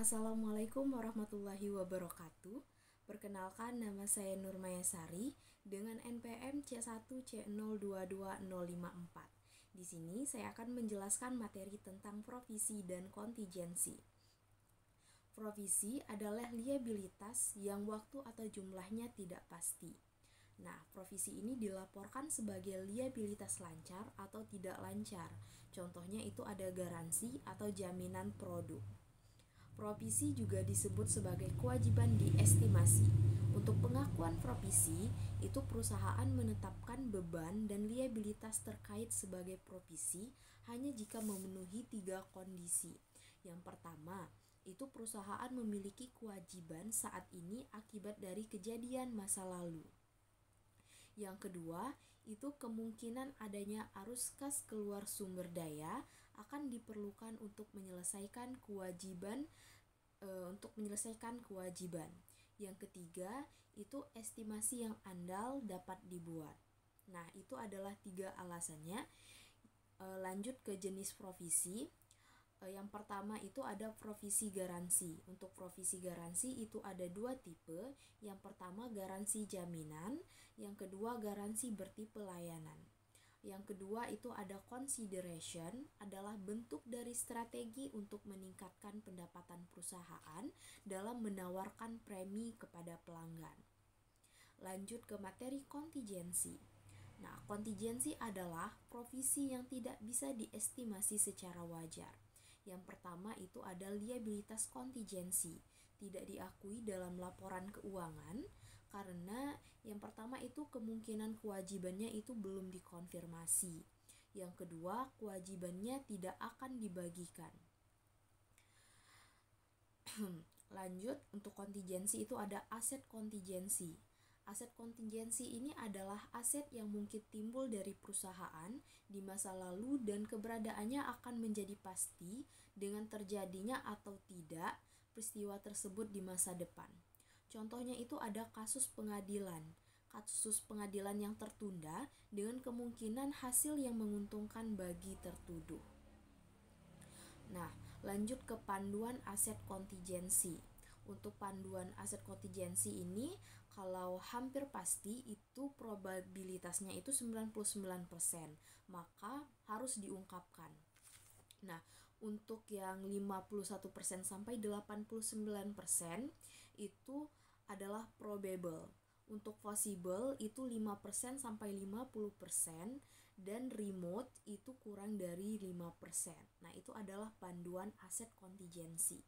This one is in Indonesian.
Assalamualaikum warahmatullahi wabarakatuh. Perkenalkan, nama saya Nurmaya Sari dengan NPM C1C022054. Di sini saya akan menjelaskan materi tentang provisi dan kontingensi. Provisi adalah liabilitas yang waktu atau jumlahnya tidak pasti. Nah, provisi ini dilaporkan sebagai liabilitas lancar atau tidak lancar. Contohnya itu ada garansi atau jaminan produk. Provisi juga disebut sebagai kewajiban diestimasi. Untuk pengakuan provisi, itu perusahaan menetapkan beban dan liabilitas terkait sebagai provisi hanya jika memenuhi 3 kondisi. Yang pertama, itu perusahaan memiliki kewajiban saat ini akibat dari kejadian masa lalu. Yang kedua, itu kemungkinan adanya arus kas keluar sumber daya akan diperlukan untuk menyelesaikan kewajiban. Yang ketiga, itu estimasi yang andal dapat dibuat. Nah, itu adalah 3 alasannya. Lanjut ke jenis provisi. Yang pertama itu ada provisi garansi. Untuk provisi garansi itu ada 2 tipe. Yang pertama garansi jaminan, yang kedua garansi bertipe layanan. Yang kedua itu ada consideration, adalah bentuk dari strategi untuk meningkatkan pendapatan perusahaan dalam menawarkan premi kepada pelanggan. Lanjut ke materi kontingensi. Nah, kontingensi adalah provisi yang tidak bisa diestimasi secara wajar. Yang pertama itu ada liabilitas kontingensi, tidak diakui dalam laporan keuangan karena yang pertama itu kemungkinan kewajibannya itu belum dikonfirmasi. Yang kedua, kewajibannya tidak akan dibagikan. Lanjut, untuk kontingensi itu ada aset kontingensi. Aset kontingensi ini adalah aset yang mungkin timbul dari perusahaan di masa lalu dan keberadaannya akan menjadi pasti dengan terjadinya atau tidak peristiwa tersebut di masa depan. Contohnya itu ada kasus pengadilan yang tertunda dengan kemungkinan hasil yang menguntungkan bagi tertuduh. Nah, lanjut ke panduan aset kontingensi. Untuk panduan aset kontingensi ini, kalau hampir pasti itu probabilitasnya itu 99%, maka harus diungkapkan. Nah, untuk yang 51% sampai 89% itu adalah probable. Untuk possible itu 5% sampai 50% dan remote itu kurang dari 5%. Nah, itu adalah panduan aset kontingensi.